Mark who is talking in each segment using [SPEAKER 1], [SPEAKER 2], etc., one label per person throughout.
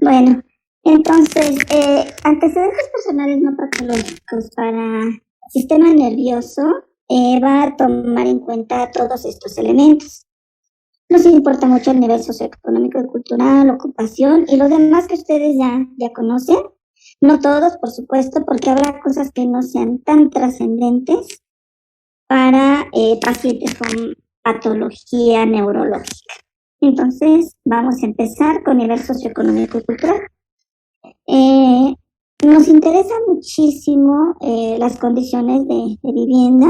[SPEAKER 1] Bueno, entonces, antecedentes personales no patológicos para sistema nervioso va a tomar en cuenta todos estos elementos. Nos importa mucho el nivel socioeconómico y cultural, ocupación y lo demás que ustedes ya conocen. No todos, por supuesto, porque habrá cosas que no sean tan trascendentes para pacientes con patología neurológica. Entonces, vamos a empezar con nivel socioeconómico y cultural. Nos interesa muchísimo las condiciones de vivienda.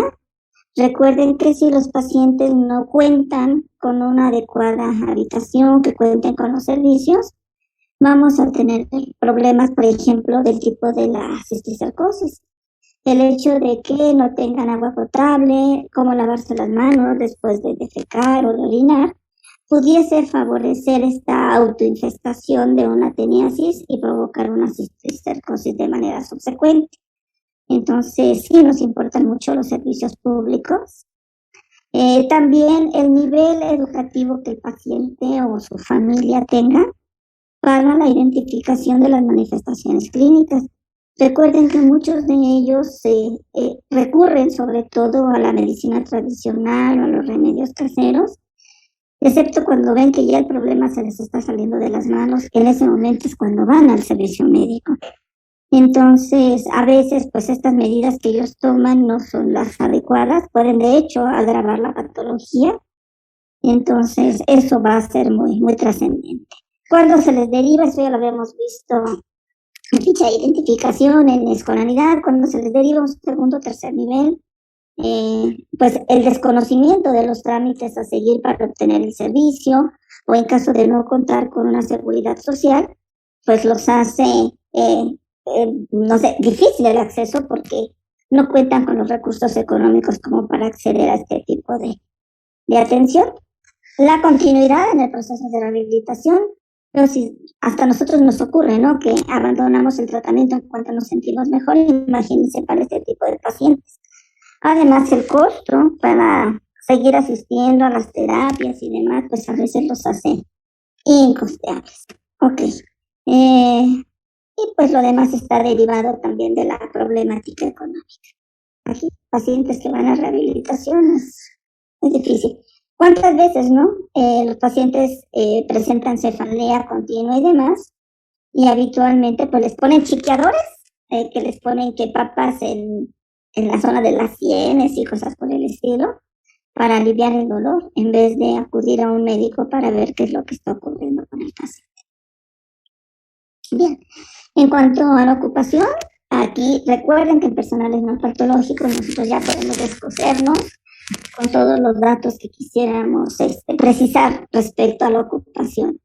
[SPEAKER 1] Recuerden que si los pacientes no cuentan con una adecuada habitación, que cuenten con los servicios, vamos a tener problemas, por ejemplo, del tipo de la cisticercosis. El hecho de que no tengan agua potable, cómo lavarse las manos después de defecar o de orinar, pudiese favorecer esta autoinfestación de una teniasis y provocar una cisticercosis de manera subsecuente. Entonces, sí nos importan mucho los servicios públicos. También el nivel educativo que el paciente o su familia tenga para la identificación de las manifestaciones clínicas. Recuerden que muchos de ellos recurren sobre todo a la medicina tradicional o a los remedios caseros, excepto cuando ven que ya el problema se les está saliendo de las manos. En ese momento es cuando van al servicio médico. Entonces, a veces, pues estas medidas que ellos toman no son las adecuadas, pueden de hecho agravar la patología. Entonces, eso va a ser muy, muy trascendente. Cuando se les deriva, eso ya lo habíamos visto en dicha identificación, en escolaridad, cuando se les deriva un segundo o tercer nivel, pues el desconocimiento de los trámites a seguir para obtener el servicio, o en caso de no contar con una seguridad social, pues los hace difícil el acceso porque no cuentan con los recursos económicos como para acceder a este tipo de atención. La continuidad en el proceso de rehabilitación, pero si hasta a nosotros nos ocurre, ¿no?, que abandonamos el tratamiento en cuanto nos sentimos mejor, imagínense para este tipo de pacientes. Además, el costo para seguir asistiendo a las terapias y demás, pues a veces los hace incosteables. Ok. Y pues lo demás está derivado también de la problemática económica. Aquí, pacientes que van a rehabilitación es difícil. ¿Cuántas veces, no? Los pacientes presentan cefalea continua y demás, y habitualmente pues les ponen chiqueadores, que les ponen que papas en la zona de las sienes y cosas por el estilo, para aliviar el dolor, en vez de acudir a un médico para ver qué es lo que está ocurriendo con el paciente. Bien, en cuanto a la ocupación, aquí recuerden que en personales no patológicos nosotros ya podemos descosernos con todos los datos que quisiéramos precisar respecto a la ocupación.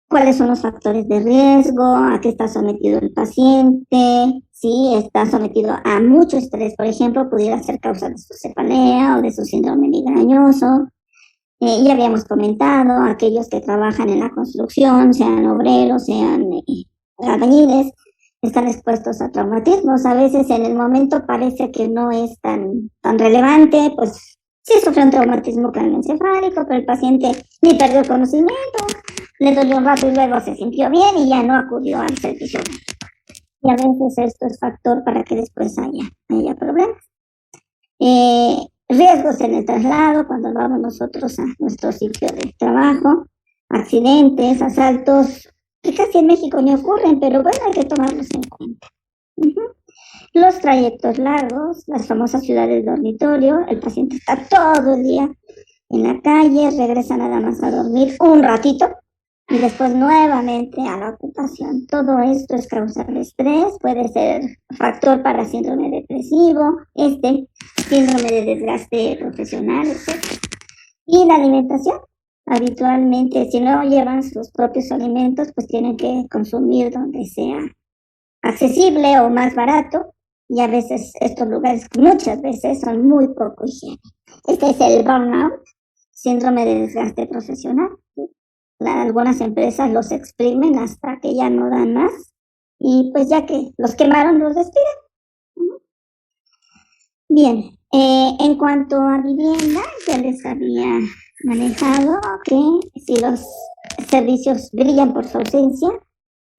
[SPEAKER 1] ¿Cuáles son los factores de riesgo? ¿A qué está sometido el paciente? Si está sometido a mucho estrés, por ejemplo, pudiera ser causa de su cefalea o de su síndrome migrañoso. Ya habíamos comentado, aquellos que trabajan en la construcción, sean obreros, sean albañiles, están expuestos a traumatismos. A veces en el momento parece que no es tan relevante, pues sí sufrió un traumatismo craneoencefálico, pero el paciente ni perdió el conocimiento, le dolió un rato y luego se sintió bien y ya no acudió al servicio médico. Y a veces esto es factor para que después haya problemas. Riesgos en el traslado, cuando vamos nosotros a nuestro sitio de trabajo, accidentes, asaltos, que casi en México ni ocurren, pero bueno, hay que tomarlos en cuenta. Los trayectos largos, las famosas ciudades dormitorio, el paciente está todo el día en la calle, regresa nada más a dormir un ratito y después nuevamente a la ocupación. Todo esto es causar estrés, puede ser factor para síndrome depresivo, síndrome de desgaste profesional, etc. Y la alimentación, habitualmente si no llevan sus propios alimentos, pues tienen que consumir donde sea accesible o más barato, y a veces estos lugares muchas veces son muy poco higiénicos. Este es el burnout, síndrome de desgaste profesional. Algunas empresas los exprimen hasta que ya no dan más, y pues ya que los quemaron, los despiden. Bien, en cuanto a vivienda, ya les había manejado que si los servicios brillan por su ausencia,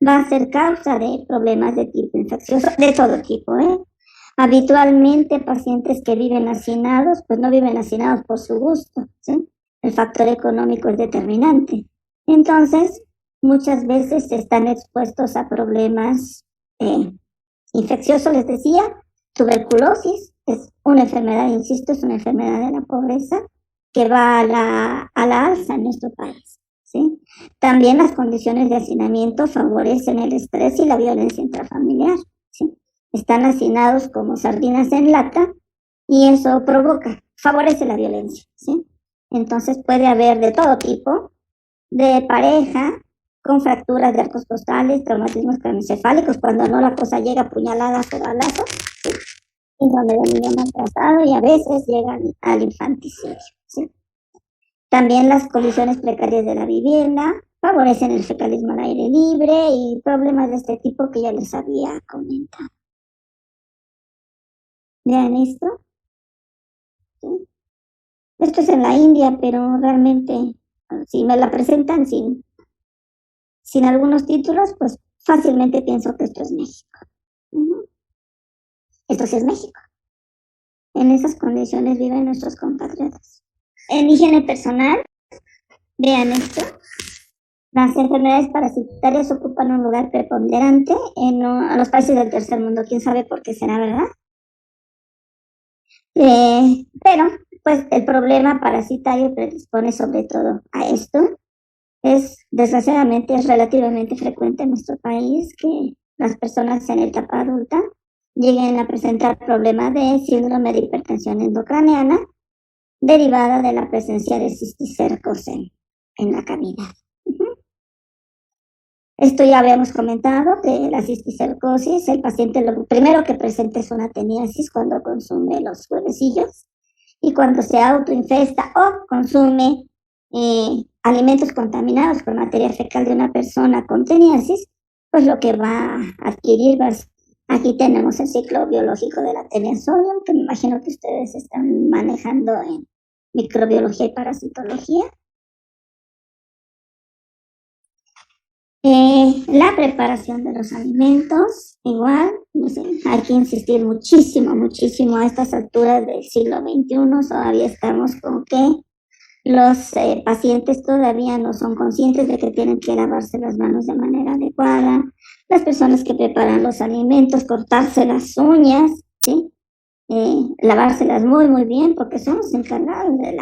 [SPEAKER 1] va a ser causa de problemas de tipo infeccioso, de todo tipo, ¿eh? Habitualmente pacientes que viven hacinados, pues no viven hacinados por su gusto, ¿sí? El factor económico es determinante. Entonces, muchas veces están expuestos a problemas infecciosos, les decía, tuberculosis, es una enfermedad, insisto, es una enfermedad de la pobreza que va a la alza en nuestro país, ¿sí? También las condiciones de hacinamiento favorecen el estrés y la violencia intrafamiliar, ¿sí? Están hacinados como sardinas en lata y eso favorece la violencia, ¿sí? Entonces puede haber de todo tipo, de pareja, con fracturas de arcos costales, traumatismos craneoencefálicos, cuando no la cosa llega a puñaladas o balazos, ¿sí? Síndrome del niño maltratado y a veces llegan al infanticidio, ¿sí? También las condiciones precarias de la vivienda favorecen el fecalismo al aire libre y problemas de este tipo que ya les había comentado. Vean esto, ¿sí? Esto es en la India, pero realmente si me la presentan sin algunos títulos, pues fácilmente pienso que esto es México. Esto sí es México. En esas condiciones viven nuestros compatriotas. En higiene personal, vean esto. Las enfermedades parasitarias ocupan un lugar preponderante en los países del tercer mundo. ¿Quién sabe por qué será, verdad? Pero, pues, el problema parasitario predispone sobre todo a esto. Desgraciadamente, es relativamente frecuente en nuestro país que las personas en etapa adulta lleguen a presentar problemas de síndrome de hipertensión endocraniana derivada de la presencia de cisticercos en la cavidad. Esto ya habíamos comentado, que la cisticercosis, el paciente lo primero que presenta es una teniasis cuando consume los huevecillos y cuando se autoinfesta o consume alimentos contaminados con materia fecal de una persona con teniasis, pues lo que va a adquirir aquí tenemos el ciclo biológico de la teniasodium, que me imagino que ustedes están manejando en microbiología y parasitología. La preparación de los alimentos, igual, hay que insistir muchísimo, muchísimo a estas alturas del siglo XXI, todavía estamos con que los pacientes todavía no son conscientes de que tienen que lavarse las manos de manera adecuada, las personas que preparan los alimentos, cortarse las uñas, ¿sí? Lavárselas muy, muy bien, porque son los encargados de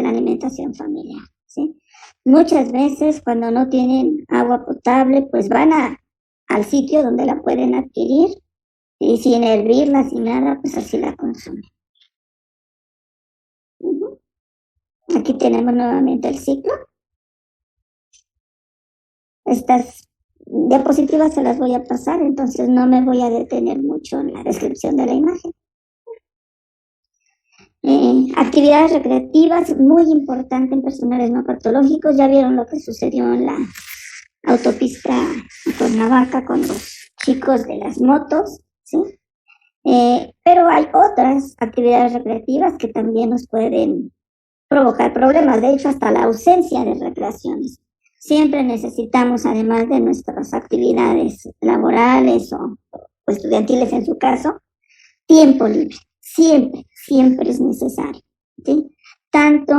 [SPEAKER 1] la alimentación familiar, ¿sí? Muchas veces cuando no tienen agua potable, pues van al sitio donde la pueden adquirir y sin hervirla, sin nada, pues así la consumen. Aquí tenemos nuevamente el ciclo. Estas diapositivas se las voy a pasar, entonces no me voy a detener mucho en la descripción de la imagen. Actividades recreativas, muy importante en personales no patológicos. Ya vieron lo que sucedió en la autopista Cuernavaca con los chicos de las motos, ¿sí? Pero hay otras actividades recreativas que también nos pueden provocar problemas, de hecho hasta la ausencia de recreaciones. Siempre necesitamos, además de nuestras actividades laborales o estudiantiles en su caso, tiempo libre. Siempre, siempre es necesario, ¿sí? Tanto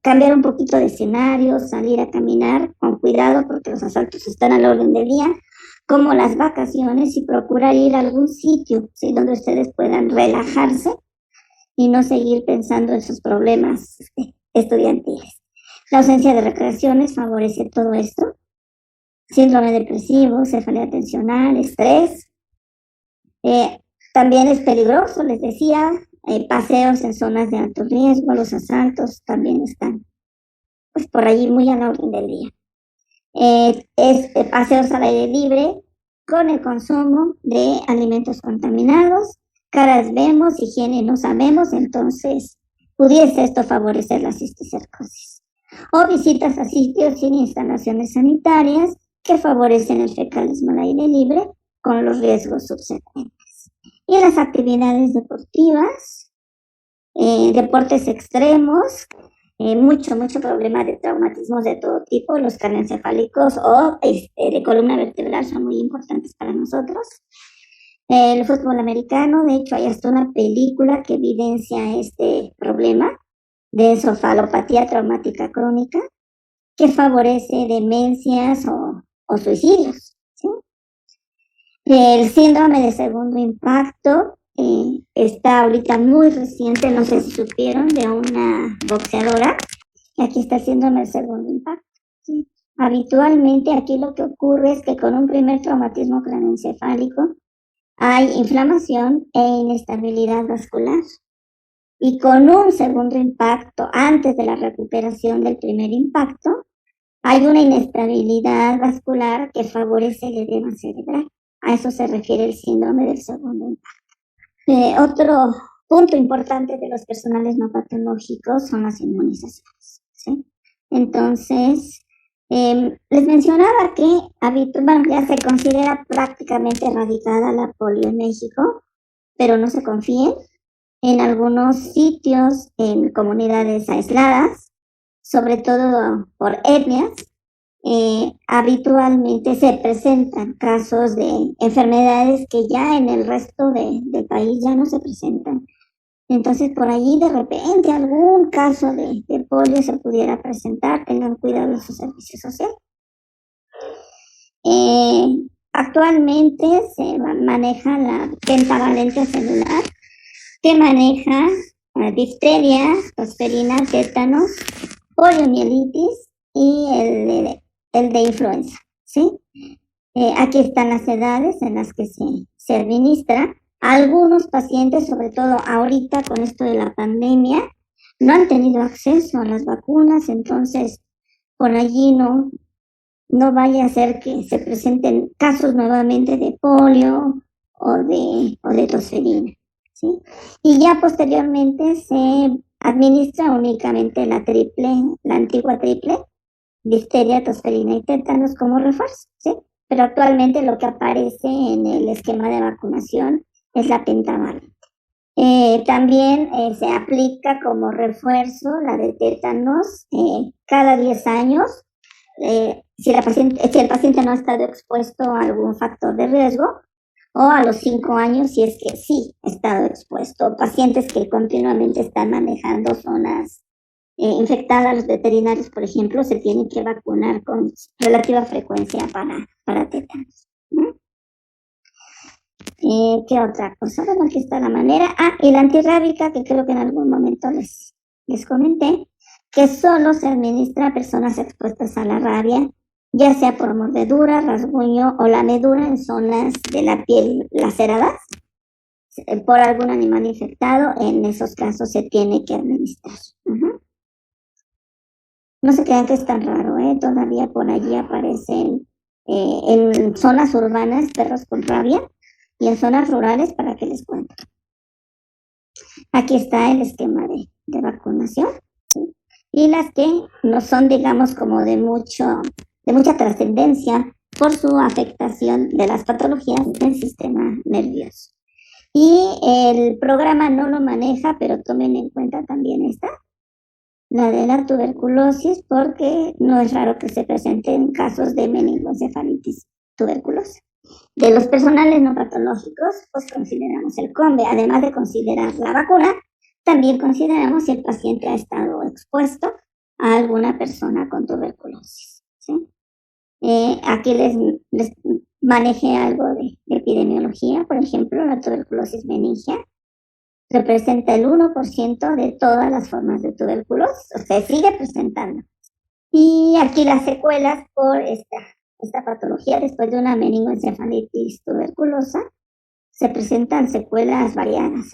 [SPEAKER 1] cambiar un poquito de escenario, salir a caminar con cuidado porque los asaltos están al orden del día, como las vacaciones y procurar ir a algún sitio, ¿sí? Donde ustedes puedan relajarse y no seguir pensando en sus problemas estudiantiles. La ausencia de recreaciones favorece todo esto. Síndrome depresivo, cefalea tensional, estrés. También es peligroso, les decía, paseos en zonas de alto riesgo, los asaltos también están pues por allí muy a la orden del día. Paseos al aire libre con el consumo de alimentos contaminados, caras vemos, higiene no sabemos, entonces pudiese esto favorecer la cisticercosis. O visitas a sitios sin instalaciones sanitarias que favorecen el fecalismo al aire libre con los riesgos subsecuentes. Y las actividades deportivas, deportes extremos, mucho problema de traumatismos de todo tipo. Los craneoencefálicos o de columna vertebral son muy importantes para nosotros. El fútbol americano, de hecho, hay hasta una película que evidencia este problema de encefalopatía traumática crónica que favorece demencias o suicidios, ¿sí? El síndrome de segundo impacto está ahorita muy reciente, no sé si supieron, de una boxeadora. Aquí está el síndrome del segundo impacto, ¿sí? Habitualmente aquí lo que ocurre es que con un primer traumatismo craneoencefálico hay inflamación e inestabilidad vascular. Y con un segundo impacto, antes de la recuperación del primer impacto, hay una inestabilidad vascular que favorece el edema cerebral. A eso se refiere el síndrome del segundo impacto. Otro punto importante de los personales no patológicos son las inmunizaciones, ¿sí? Entonces, les mencionaba que ya se considera prácticamente erradicada la polio en México, pero no se confíen. En algunos sitios, en comunidades aisladas, sobre todo por etnias, habitualmente se presentan casos de enfermedades que ya en el resto del país ya no se presentan. Entonces, por allí de repente algún caso de polio se pudiera presentar, tengan cuidado en su servicio social. Actualmente se maneja la pentavalente celular, que maneja difteria, tosferina, tétanos, poliomielitis y el de influenza, ¿sí? Aquí están las edades en las que se administra. Algunos pacientes, sobre todo ahorita con esto de la pandemia, no han tenido acceso a las vacunas, entonces por allí no vaya a ser que se presenten casos nuevamente de polio o de tosferina, ¿sí? Y ya posteriormente se administra únicamente la antigua triple, difteria, tosferina y tétanos como refuerzo, ¿sí? Pero actualmente lo que aparece en el esquema de vacunación es la pentavalente. También se aplica como refuerzo la de tétanos cada 10 años, si el paciente no ha estado expuesto a algún factor de riesgo, o a los 5 años si es que sí ha estado expuesto. Pacientes que continuamente están manejando zonas infectadas, los veterinarios, por ejemplo, se tienen que vacunar con relativa frecuencia para tétanos, ¿no? ¿Qué otra cosa? Bueno, aquí está la manera. Y la antirrábica, que creo que en algún momento les comenté, que solo se administra a personas expuestas a la rabia, ya sea por mordedura, rasguño o lamedura en zonas de la piel laceradas por algún animal infectado. En esos casos se tiene que administrar. No se crean que es tan raro, todavía por allí aparecen en zonas urbanas perros con rabia y en zonas rurales, para que les cuento. Aquí está el esquema de vacunación, ¿sí? Y las que no son, digamos, como de mucha trascendencia por su afectación de las patologías del sistema nervioso. Y el programa no lo maneja, pero tomen en cuenta también esta, la de la tuberculosis, porque no es raro que se presenten casos de meningoencefalitis tuberculosa. De los personales no patológicos, pues consideramos el COMBE. Además de considerar la vacuna, también consideramos si el paciente ha estado expuesto a alguna persona con tuberculosis, ¿sí? Aquí les manejé algo de epidemiología. Por ejemplo, la tuberculosis meningia representa el 1% de todas las formas de tuberculosis, o sea, sigue presentando. Y aquí las secuelas por esta patología después de una meningoencefalitis tuberculosa, se presentan secuelas variadas,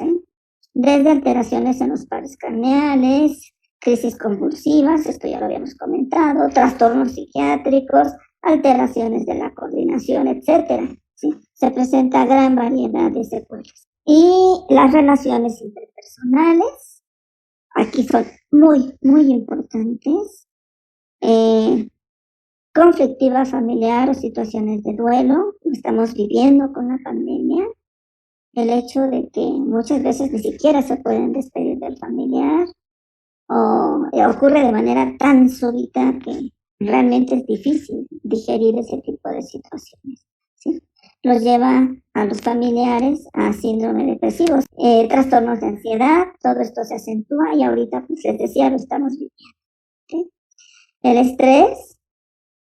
[SPEAKER 1] desde alteraciones en los pares craneales, crisis convulsivas, esto ya lo habíamos comentado, trastornos psiquiátricos, alteraciones de la coordinación, etcétera, ¿sí? Se presenta gran variedad de secuelas. Y las relaciones interpersonales, aquí son muy importantes. Conflictiva familiar o situaciones de duelo, lo estamos viviendo con la pandemia. El hecho de que muchas veces ni siquiera se pueden despedir del familiar, ocurre de manera tan súbita que realmente es difícil digerir ese tipo de situaciones, ¿sí? Los lleva a los familiares a síndrome depresivos, trastornos de ansiedad, todo esto se acentúa y ahorita, pues les decía, lo estamos viviendo, ¿sí? El estrés,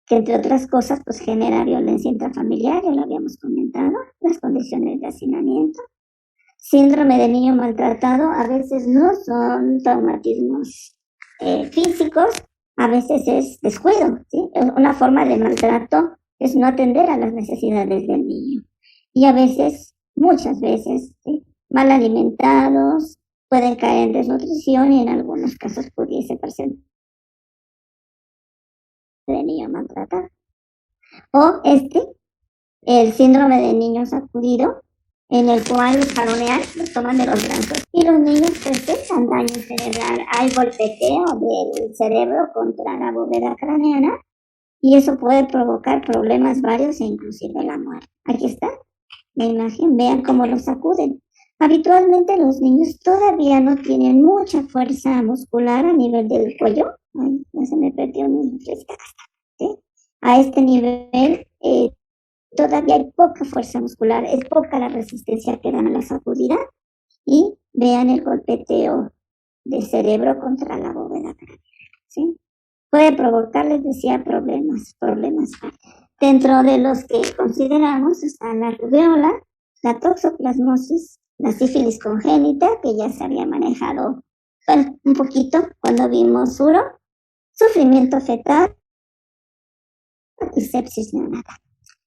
[SPEAKER 1] que entre otras cosas, pues genera violencia intrafamiliar, ya lo habíamos comentado, las condiciones de hacinamiento. Síndrome de niño maltratado a veces no son traumatismos físicos, a veces es descuido, ¿sí? Una forma de maltrato es no atender a las necesidades del niño. Y a veces, muchas veces, ¿sí? Mal alimentados, pueden caer en desnutrición y en algunos casos pudiese presentar de niño maltratado. O el síndrome de niño sacudido, en el cual los jalonean, los toman de los brazos y los niños presentan daño cerebral. Hay golpeteo del cerebro contra la bóveda craneana y eso puede provocar problemas varios e inclusive la muerte. Aquí está la imagen, vean cómo los sacuden. Habitualmente los niños todavía no tienen mucha fuerza muscular a nivel del cuello. Ay, ya se me perdió mi flecha. ¿Sí? A este nivel todavía hay poca fuerza muscular, es poca la resistencia que dan a la sacudida y vean el golpeteo del cerebro contra la bóveda craneana, ¿sí? Puede provocar, les decía, problemas. Dentro de los que consideramos están la rubeola, la toxoplasmosis, la sífilis congénita, que ya se había manejado, bueno, un poquito cuando vimos uro, sufrimiento fetal y sepsis neonatal.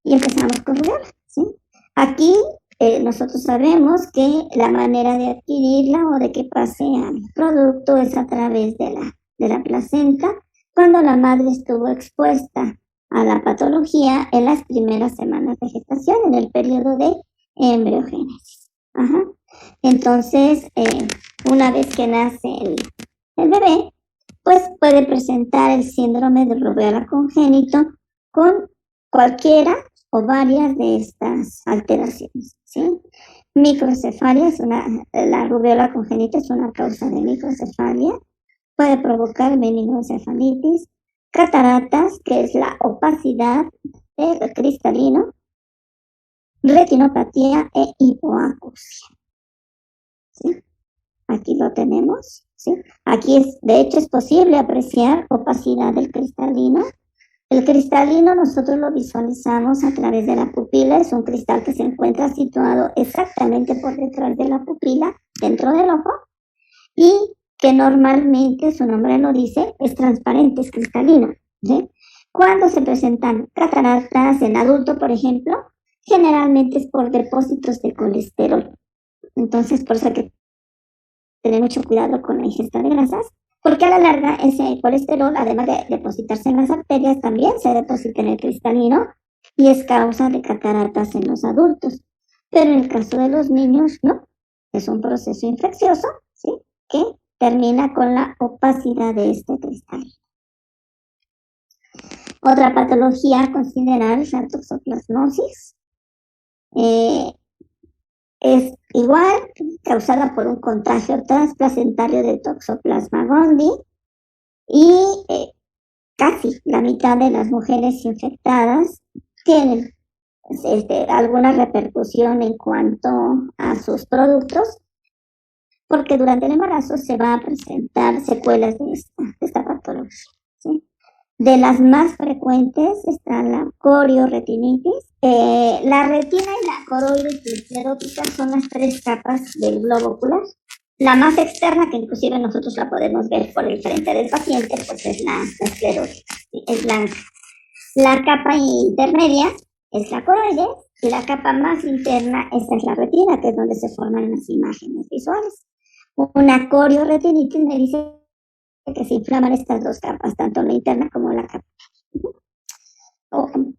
[SPEAKER 1] Y empezamos con rubeola, ¿sí? Aquí nosotros sabemos que la manera de adquirirla o de que pase al producto es a través de la placenta, cuando la madre estuvo expuesta a la patología en las primeras semanas de gestación, en el periodo de embriogénesis. Ajá. Entonces, una vez que nace el bebé, pues puede presentar el síndrome de rubeola congénito con cualquiera o varias de estas alteraciones, ¿sí? Microcefalia la rubeola congénita es una causa de microcefalia, puede provocar meningoencefalitis, cataratas, que es la opacidad del cristalino, retinopatía e hipoacusia, ¿sí? Aquí lo tenemos, ¿sí? Aquí de hecho es posible apreciar opacidad del cristalino. El cristalino nosotros lo visualizamos a través de la pupila, es un cristal que se encuentra situado exactamente por detrás de la pupila, dentro del ojo, y que normalmente, su nombre lo dice, es transparente, es cristalino, ¿sí? Cuando se presentan cataratas en adulto, por ejemplo, generalmente es por depósitos de colesterol. Entonces, por eso hay que tener mucho cuidado con la ingesta de grasas, porque a la larga ese colesterol, además de depositarse en las arterias, también se deposita en el cristalino y es causa de cataratas en los adultos. Pero en el caso de los niños, no. Es un proceso infeccioso, ¿sí? Que termina con la opacidad de este cristal. Otra patología a considerar es la toxoplasmosis. Es igual causada por un contagio transplacentario de Toxoplasma gondii y casi la mitad de las mujeres infectadas tienen alguna repercusión en cuanto a sus productos, porque durante el embarazo se va a presentar secuelas de esta patología, ¿sí? De las más frecuentes está la corioretinitis. La retina y la coroides esclerótica son las tres capas del globo ocular. La más externa, que inclusive nosotros la podemos ver por el frente del paciente, pues es la esclerótica, ¿sí? Es blanca. La capa intermedia es la coroide y la capa más interna, esta es la retina, que es donde se forman las imágenes visuales. Una corioretinitis me dice que se inflaman estas dos capas, tanto la interna como la capa.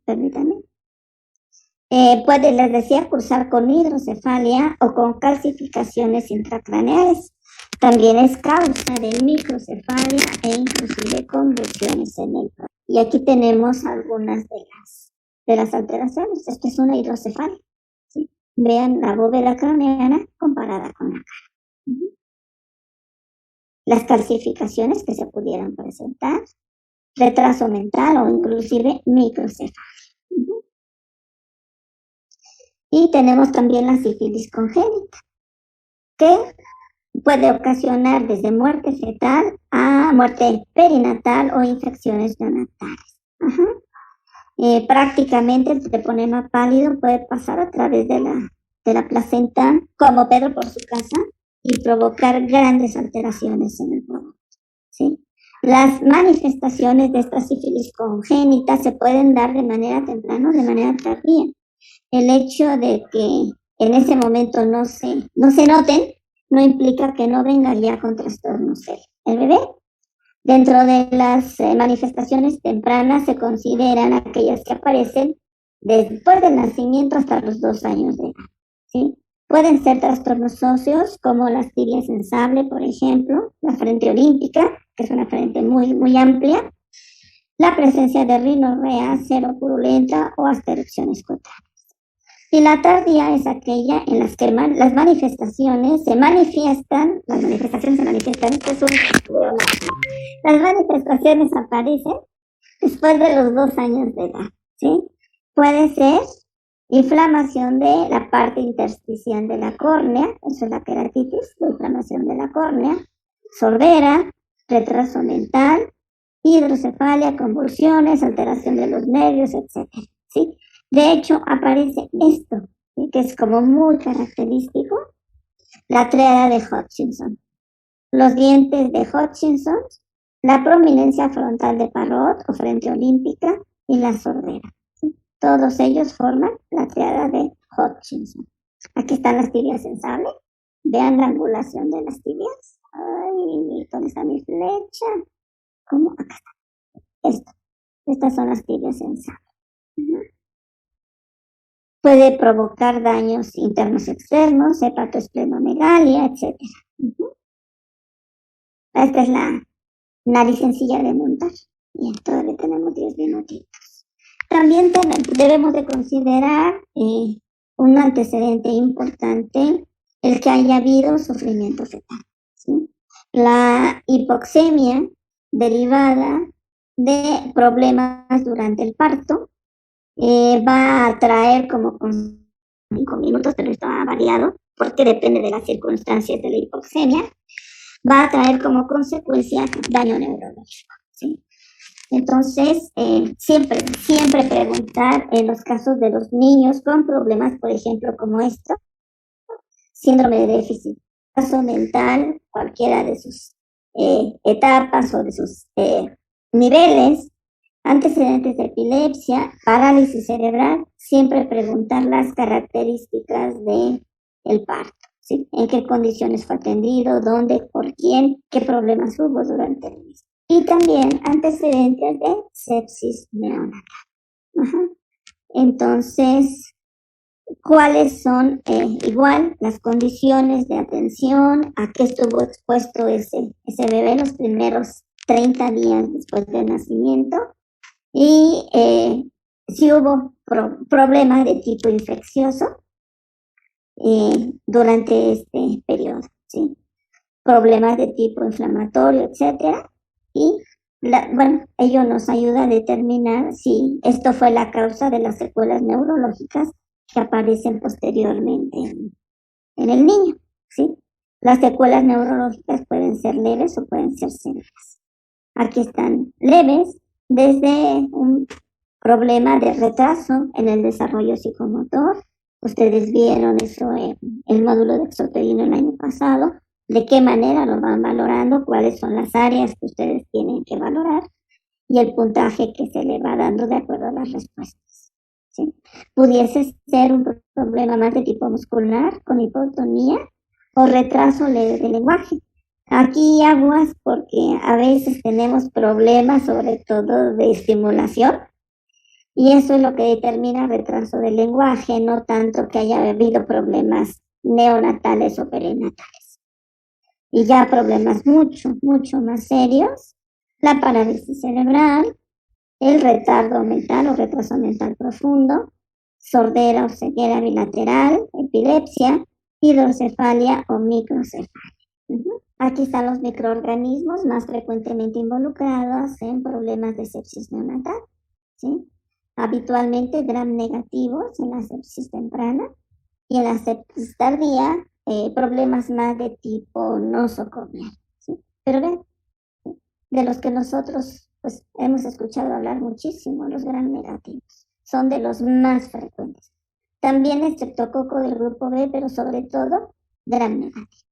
[SPEAKER 1] Permítanme. Puede, les decía, cursar con hidrocefalia o con calcificaciones intracraneales. También es causa de microcefalia e inclusive convulsiones en el cuerpo. Y aquí tenemos algunas de las alteraciones. Esto es una hidrocefalia, ¿sí? Vean la bóveda craneana comparada con la cara. las calcificaciones que se pudieran presentar, retraso mental o inclusive microcefalia. Y tenemos también la sífilis congénita, que puede ocasionar desde muerte fetal a muerte perinatal o infecciones neonatales. Prácticamente el treponema pálido puede pasar a través de la placenta, como Pedro por su casa, y provocar grandes alteraciones en el producto, ¿sí? Las manifestaciones de esta sífilis congénita se pueden dar de manera temprana o de manera tardía. El hecho de que en ese momento no se noten no implica que no venga ya con trastornos el bebé. Dentro de las manifestaciones tempranas se consideran aquellas que aparecen después del nacimiento hasta los 2 años de edad, ¿sí? Pueden ser trastornos óseos como la tibia sensible, por ejemplo, la frente olímpica, que es una frente muy, muy amplia, la presencia de rinorrea seropurulenta o hasta erupciones cutáneas. Y la tardía es aquella en las que las manifestaciones se manifiestan, las manifestaciones aparecen después de los 2 años de edad, ¿sí? Puede ser inflamación de la parte intersticial de la córnea, eso es la queratitis, la inflamación de la córnea, sordera, retraso mental, hidrocefalia, convulsiones, alteración de los nervios, etc. ¿Sí? De hecho, aparece esto, ¿sí? Que es como muy característico, la tríada de Hutchinson. Los dientes de Hutchinson, la prominencia frontal de Parrot o frente olímpica y la sordera. ¿Sí? Todos ellos forman la tríada de Hutchinson. Aquí están las tibias sensibles. Vean la angulación de las tibias. Ay, ¿dónde está mi flecha? ¿Cómo? Acá está. Estas son las tibias sensibles. Puede provocar daños internos y externos, hepatoesplenomegalia, etc. Esta es la nariz sencilla de montar. Bien, todavía tenemos 10 minutitos. También debemos de considerar un antecedente importante, el que haya habido sufrimiento fetal, ¿sí? La hipoxemia derivada de problemas durante el parto va a traer como con 5 minutos, pero esto ha variado porque depende de las circunstancias de la hipoxemia, va a traer como consecuencia daño neurológico, ¿sí? Entonces, siempre preguntar en los casos de los niños con problemas, por ejemplo, como esto, síndrome de déficit mental, cualquiera de sus etapas o de sus niveles, antecedentes de epilepsia, parálisis cerebral, siempre preguntar las características del parto, ¿sí? En qué condiciones fue atendido, dónde, por quién, qué problemas hubo durante el mismo. Y también antecedentes de sepsis neonatal. Entonces, ¿cuáles son igual las condiciones de atención? ¿A qué estuvo expuesto ese bebé los primeros 30 días después del nacimiento? Y si hubo problemas de tipo infeccioso durante este periodo, ¿sí? Problemas de tipo inflamatorio, etcétera. Y ello nos ayuda a determinar si esto fue la causa de las secuelas neurológicas que aparecen posteriormente en el niño, ¿sí? Las secuelas neurológicas pueden ser leves o pueden ser severas. Aquí están leves, desde un problema de retraso en el desarrollo psicomotor. Ustedes vieron eso en el módulo de exoterino el año pasado, de qué manera lo van valorando, cuáles son las áreas que ustedes tienen que valorar y el puntaje que se le va dando de acuerdo a las respuestas, ¿sí? Pudiese ser un problema más de tipo muscular con hipotonía o retraso leve de lenguaje. Aquí aguas porque a veces tenemos problemas sobre todo de estimulación y eso es lo que determina retraso del lenguaje, no tanto que haya habido problemas neonatales o perinatales. Y ya problemas mucho más serios, la parálisis cerebral, el retardo mental o retraso mental profundo, sordera o ceguera bilateral, epilepsia, hidrocefalia o microcefalia. Ujú. Aquí están los microorganismos más frecuentemente involucrados en problemas de sepsis neonatal, ¿sí? Habitualmente gram negativos en la sepsis temprana y en la sepsis tardía, problemas más de tipo nosocomial, ¿sí? Pero ven, de los que nosotros pues hemos escuchado hablar muchísimo, los gram negativos, son de los más frecuentes. También estreptococo del grupo B, pero sobre todo gram negativo.